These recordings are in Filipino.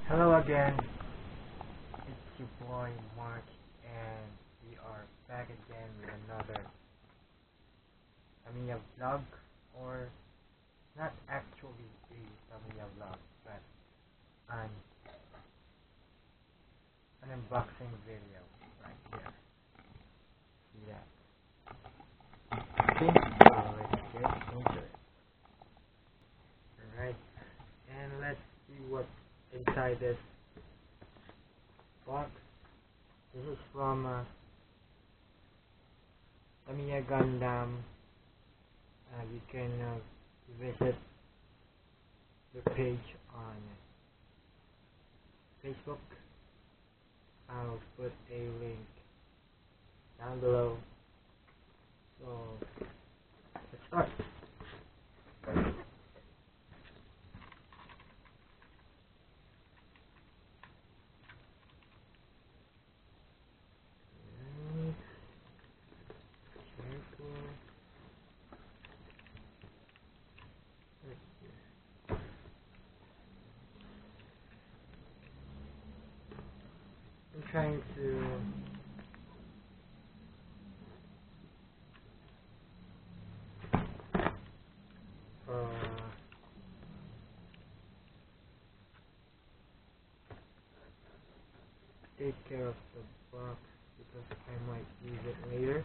Hello again, it's your boy Mark, and we are back again with another Tamiya vlog, or not actually a Tamiya vlog, but an, an unboxing video right here. See that? Okay, so let's get into it. Alright, and let's see what's inside this box. This is from Tamiya Gundam. You can visit the page on Facebook. I'll put a link down below. So let's start. I'm trying to take care of the box because I might use it later.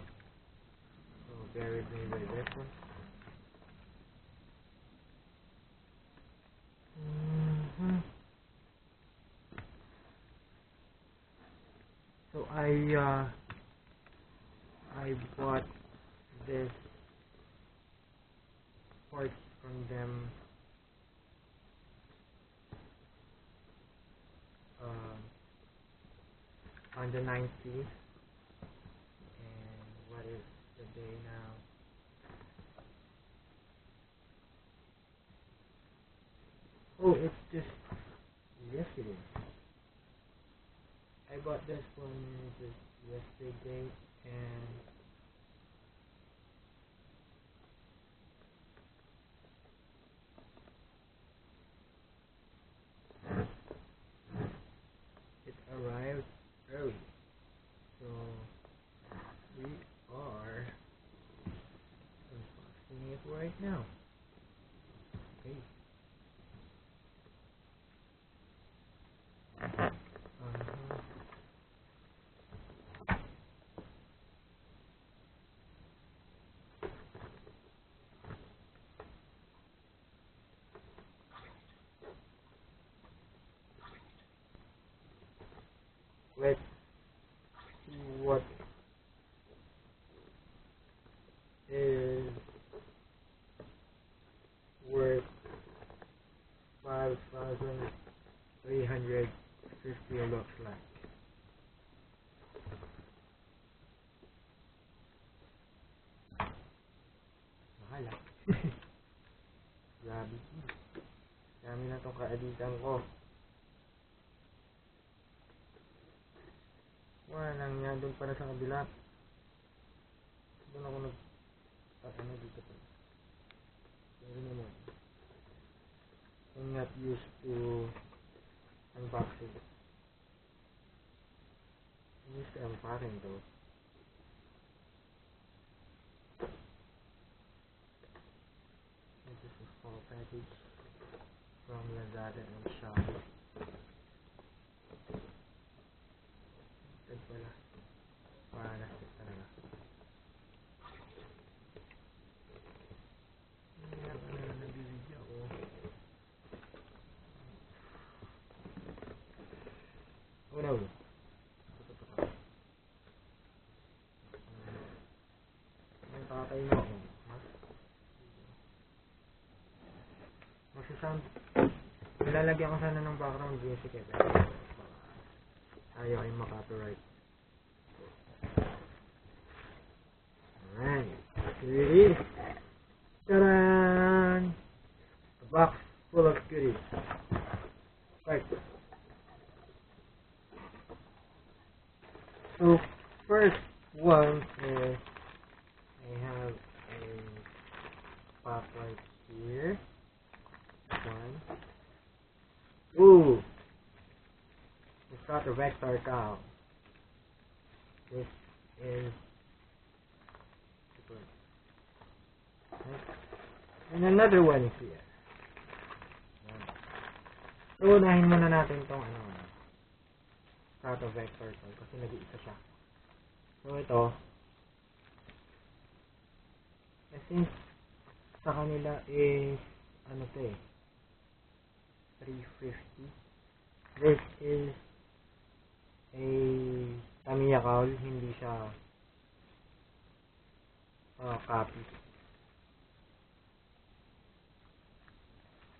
So bear with me with this one. So I bought this parts from them on the 19th, and what is the day now? Oh, it's just yesterday. I bought this one just yesterday, and it arrived early. So we are unboxing it right now. Okay. Let's see what is worth 5,350 looks like. Mahala. Grabe. Dami na itong kaeditan ko. Wala nang yan. Doon para sa kabila. Doon ako nagtatano dito pa. Pero naman. I'm not used to unboxing. I'm used to unpacking though. This is a small package from Lazada and Shopee. Ito pala. Para sa talaga. Nabibigyan ako. Oh no. May tatay na ako. Magsasound. Nilalagyan ko sana ng background music eh. Ayaw ay makapiright. Alright. Here it is. Ta-da! A box full of goodies. Right. So, first one is I have a pop right here. One. Ooh! Cutter vector cow. This is super. And another one here. So, unahin muna natin itong cutter vector to kasi nag-iisa siya. So, ito, I think sa kanila is ano to 350. This is a Tamiya cowl, hindi siya copy.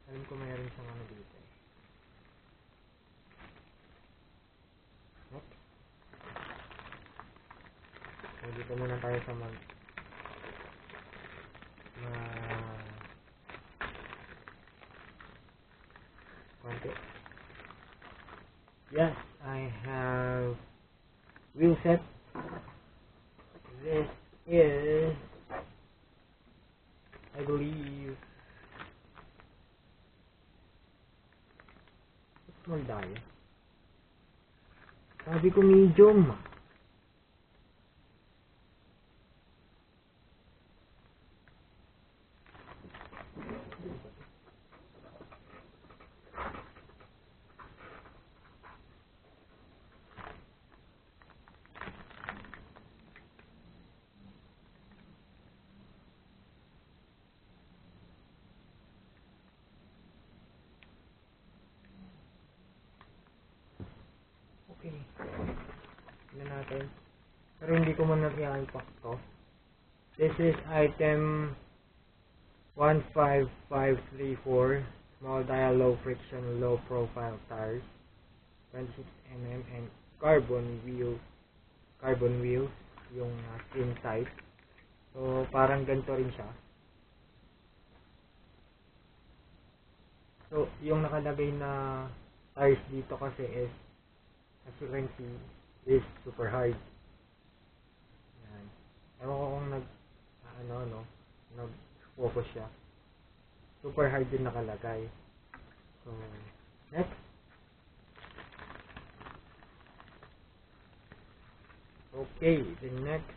Alam ko mayroon siyang ano dito Oops. So, dito muna tayo sa konti. Yes, I have wheel set. This is, I believe, small dial. Sabi ko medium. Okay. Tignan natin. Pero hindi ko muna i-unpack to. This is item 15534. Small dial, low friction, low profile tires. 26mm and carbon wheels. Yung thin type. So, parang ganito rin siya. So, yung nakalagay na tires dito kasi is, as you can see, is super hard. Yan. Ewan ko kung nag-focus siya. Super hard din nakalagay. So, next. Okay, the next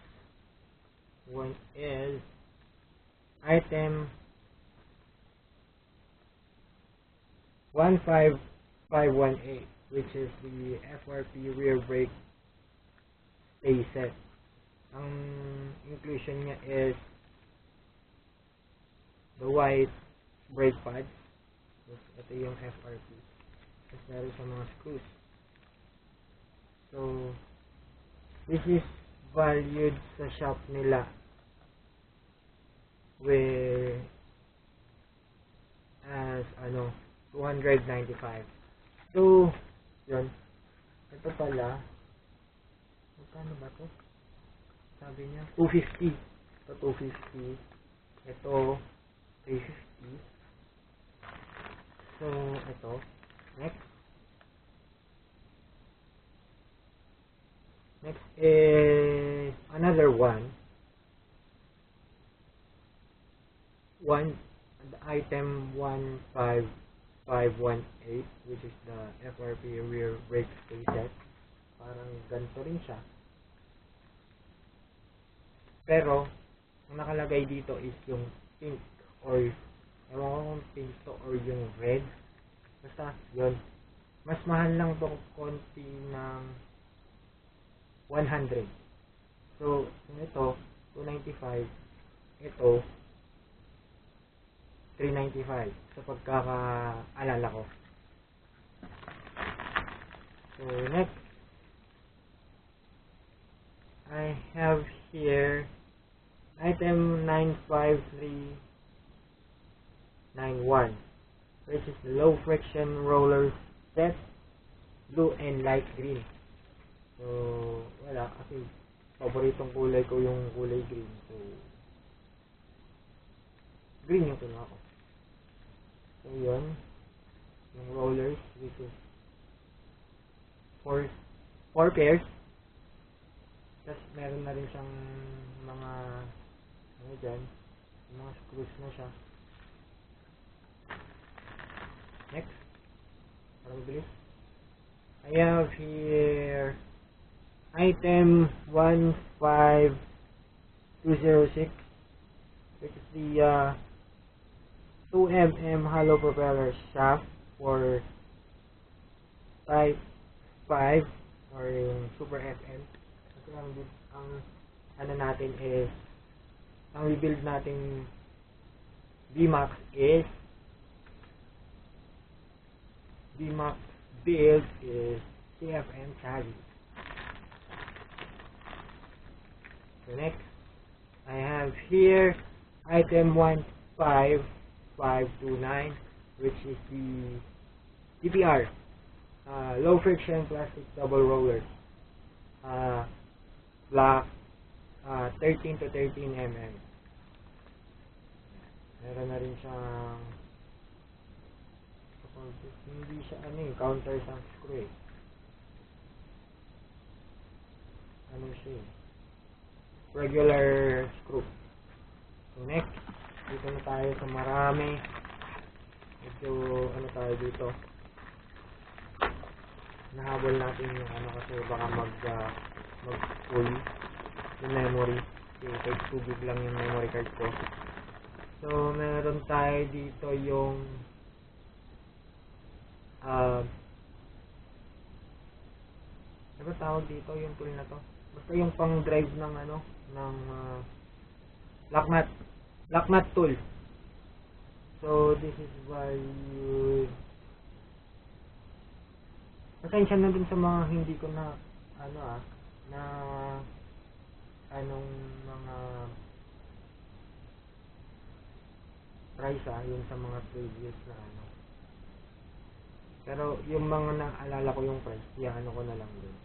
one is item 15518, which is the FRP rear brake stay set. Ang inclusion niya is the white brake pads. Ito yung FRP. Tapos meron sa mga screws. So, this is valued sa shop nila with as 295. So, yun. Ito pala, magkano ba to? Sabi niya 250. Ito 250. Ito 350. So, ito. Next. Next is another one. The item 15518, which is the FRP rear brake stay set. Parang ganito rin siya. Pero, ang nakalagay dito is yung pink or ewan ko kung pink to or yung red. Basta, yun. Mas mahal lang to konti ng 100. So, ito, 295. Ito, 395 sa pagkakaalala ko. So, next, I have here item 95391, which is low friction roller set, blue and light green. So, wala, kasi paboritong kulay ko yung kulay green. So, green yung kinuha ko. So, yun. Yung rollers, which is 4 pairs. Tapos, meron na rin siyang mga dyan, mga screws na siya. Next. Para mabilis. I have here item 15206, which is the 2mm hollow propeller shaft for type 5 or yung Super FN. Kasi ang ano natin is, ang rebuild natin VMAX is VMAX build is CFM chassis. So next, I have here item 15529, which is the DPR, low friction plastic double roller, block 13 to 13 mm. Meron na rin siyang, hindi siya counter sang screw eh. Ano siya eh, regular screw. So next, dito na tayo sa marami. Medyo ano tayo dito, nahabol natin yung kasi baka mag full yung memory. Okay, 2 GB lang yung memory card ko. So meron tayo dito yung ano ba tawag dito yung tool na to? Basta yung pang drive ng ng lock nut tool. So this is why you, pasensya na din sa mga hindi ko na na anong mga price yung sa mga previous na pero yung mga naalala ko yung price, ko na lang din.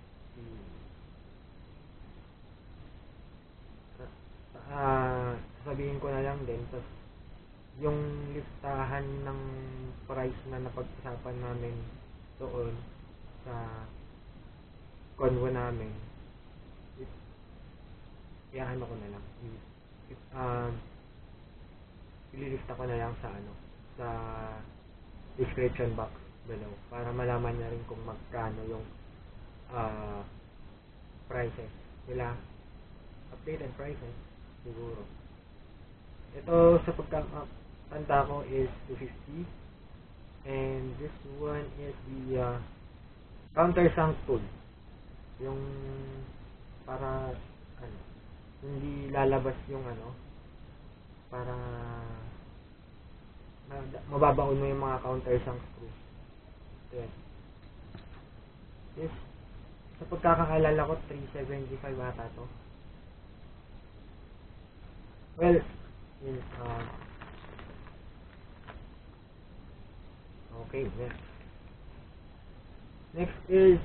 Sabihin ko na lang din, tapos yung listahan ng price na napag-usapan namin doon sa convo namin, ko na lang, ililista ko na lang sa sa description box below para malaman niya rin kung magkano yung prices nila, updated prices siguro. Ito sa pagkakatanda ko is 250, and this one is the countersunk tool, yung para hindi lalabas yung para mababaon mo yung mga countersunk screw. Yes. Yes. Sa pagkakaalala ko, 375 ata to. Well, yun, okay, next. Next is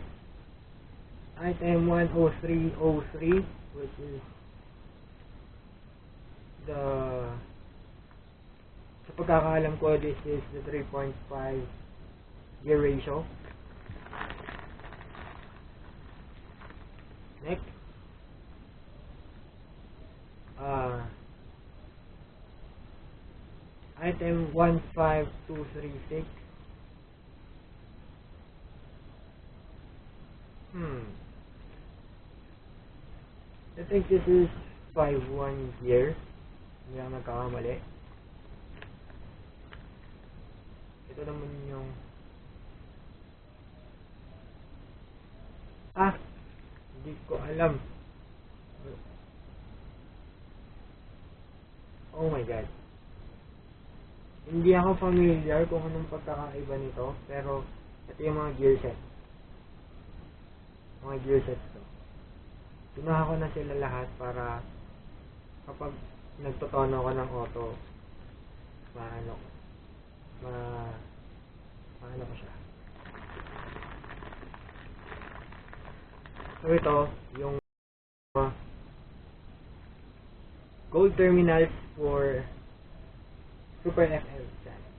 item 10303, which is the, sa pagkakaalam ko, this is the 3.5 gear ratio. Next, item 15236. I think this is 5.1 gear. Hindi ako nagkakamali. Ito naman yung hindi ko alam. Oh my god. Hindi ako familiar kung anong pagkakaiba nito, pero ito yung mga gear set. Mga gear sets to. Pinuha ko na sila lahat para kapag nagtotono ko ng auto, maano ko siya. So ito, yung gold terminals for Super FL channel.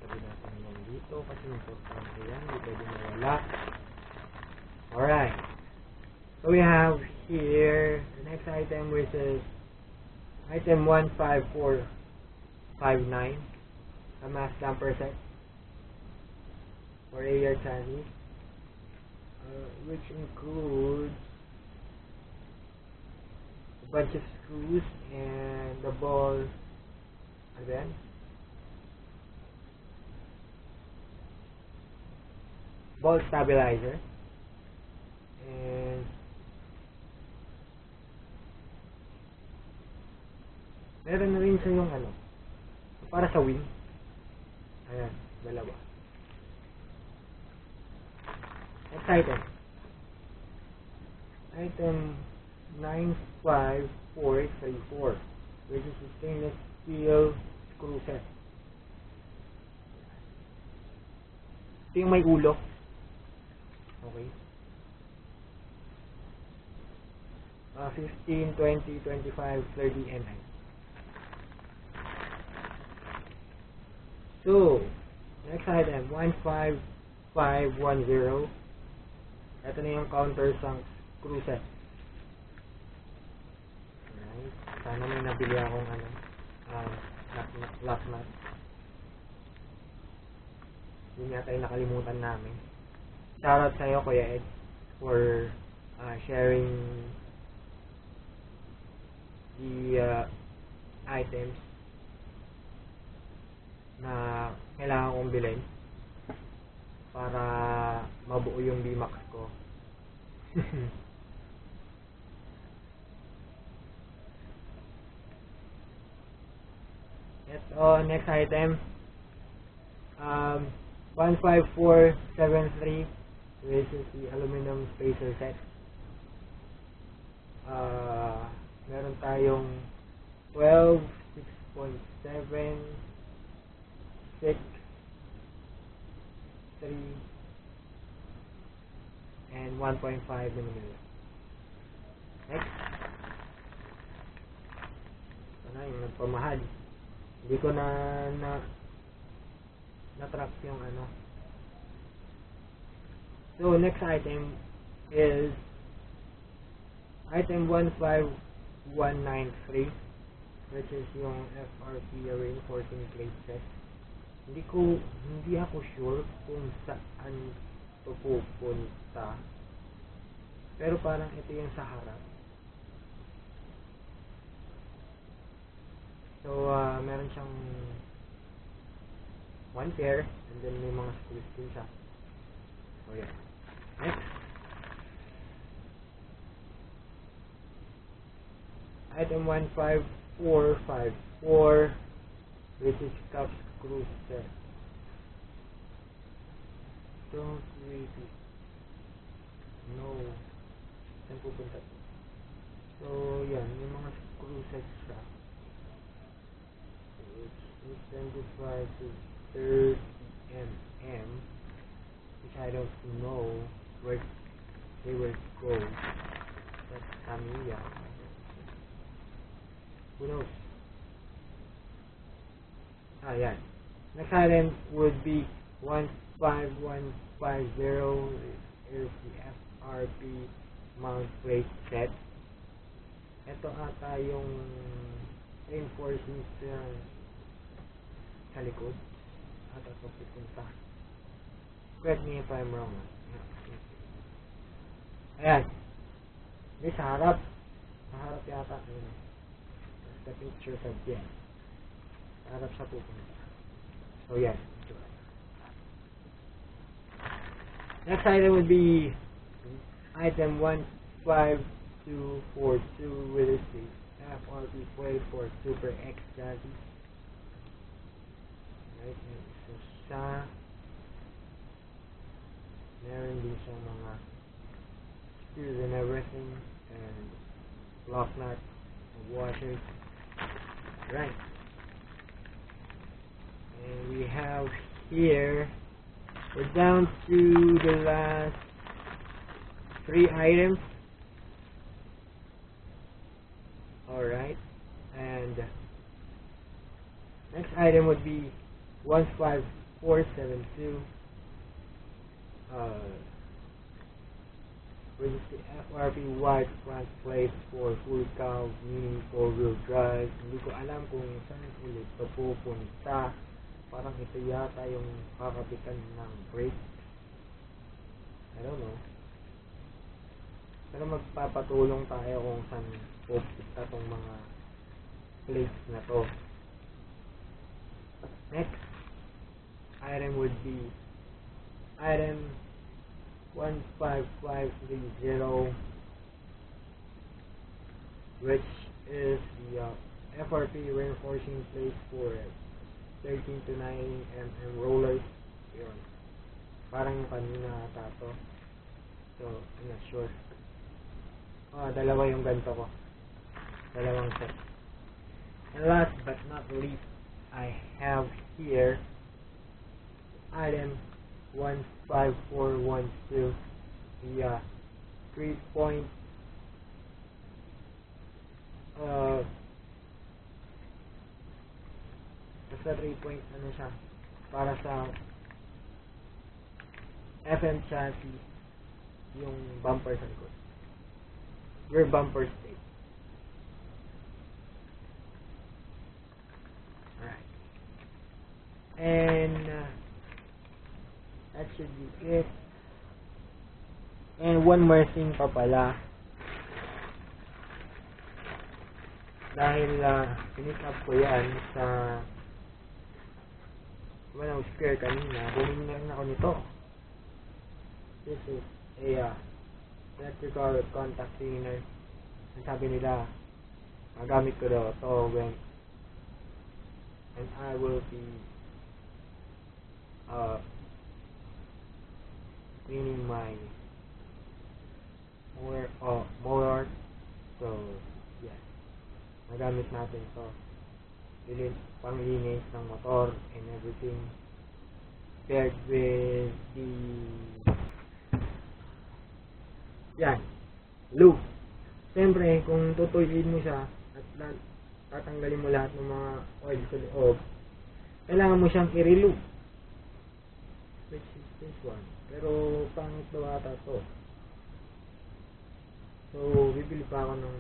Sabi natin lang dito kasi importante yan, hindi pwede mawala. Alright, so we have here the next item, which is item 15459, a mass damper set. for AR chassis, which includes a bunch of screws and the ball, again, ball stabilizer, and meron na rin sa yung ano, para sa wing. Ayan, dalawa. Next item. Item 95434, which is a stainless steel screw set. Ito yung may ulo. Okay. 15, 20, 25, 30 nm. So, next item, 15510. Ito na yung countersunk screw set. Alright. Sana may nabili akong ano, lock nut. Yun yata yung nakalimutan namin. Shoutout sa'yo, Kuya Ed, for sharing the items na kailangan kong bilhin para mabuo yung VMAX ko. Ito, next item, 15473, which is the aluminum spacer set. Meron tayong 12, 6.7, 6, 3, and 1.5 mm. Next. Ito na yung nagpamahal. Hindi ko na-track yung ano. So, next item is item 15193, which is yung FRP reinforcing plate set. Hindi ako sure kung saan ito pupunta. Pero parang ito yung sa harap. So, meron siyang one pair, and then may mga screws din siya. So, yeah. Next. Item 15454, which is cup screw set. Don't really know saan pupunta ito. So, yan. Yung mga screw sets siya. It's 25 to 30 mm, which I don't know where they will go. That's Tamiya. Who knows? Yeah. Next item would be 15150, is the FRP mount plate set. Ito ata yung reinforcing sa likod. Ata ito pupunta. Correct me if I'm wrong. Ayan. May sa harap. Sa harap yata. That's the picture of yes. Sa harap siya pupunta. So yan. Next item would be item 15242, with the FRP plate for Super X chassis. Right, and isa siya. Meron din siyang mga screws and everything, and lock nut and washers. Right. And we have here, we're down to the last 3 items. Alright. And next item would be 15472, which is the FRP wide front plate for full cow, meaning 4-wheel drive. Hindi ko alam kung saan ulit ito pupunta. Parang ito yata yung kakapitan ng brake. I don't know. Pero magpapatulong tayo kung saan pupunta tong mga plates na to. Next item would be item 15530, which is the FRP reinforcing plate for 13 to 9 mm rollers. Yun. Parang yung kanina ata to. So, I'm not sure. Dalawa yung ganito ko. Dalawang set. And last but not least, I have here item 15412, the 3-point basta 3-point ano siya, para sa FM chassis, yung bumper sa likod, rear bumper state. Alright, and that should be it. And one more thing pa pala, dahil finish up ko yan sa walang spare kanina, bumili na rin ako nito. This is a electrical contact cleaner. Ang sabi nila, magamit ko daw ito when and I will be cleaning my mower. So yeah, magamit natin ito panglinis ng motor and everything, paired with the lube. Siyempre, kung tutuyuin mo siya at tatanggalin mo lahat ng mga oil sa loob, kailangan mo siyang i-relube, which is this one. Pero pangit daw ata to. So bibili pa ako ng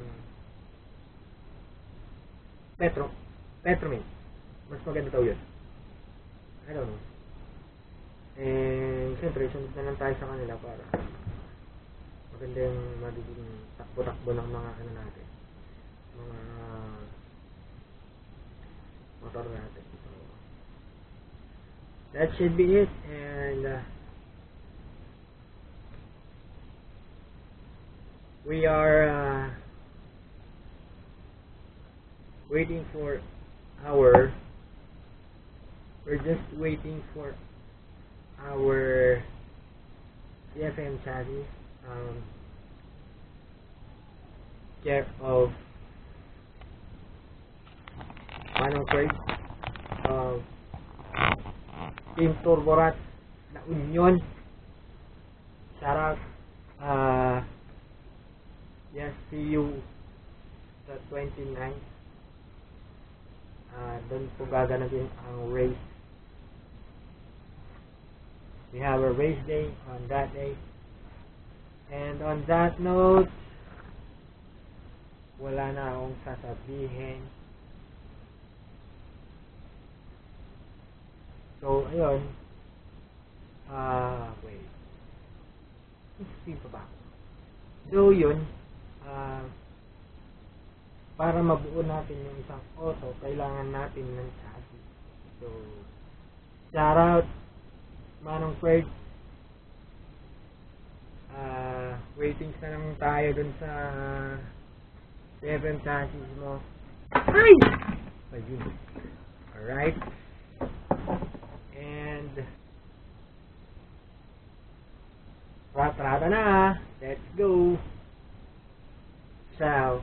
Petromate. Mas maganda daw yun. I don't know. And siyempre, sunod na lang tayo sa kanila para maganda yung magiging takbo-takbo ng mga ano natin, mga motor natin. So that should be it. And we are waiting for we're just waiting for our CFM chassis, care of Manong Craig, Team Turborat na Union. Shout out. Yes, see you sa 29. Doon po gaganapin ang race. We have a race day on that day. And on that note, wala na akong sasabihin. So, ayun. Wait. Speed pa ba? So, yun. Para mabuo natin yung isang auto, kailangan natin ng chassis. So, shout out Manong Fred. Waiting na lang tayo dun sa CFM chassis mo. Ay! Ayun. Alright. And rata na. Let's go. Ciao.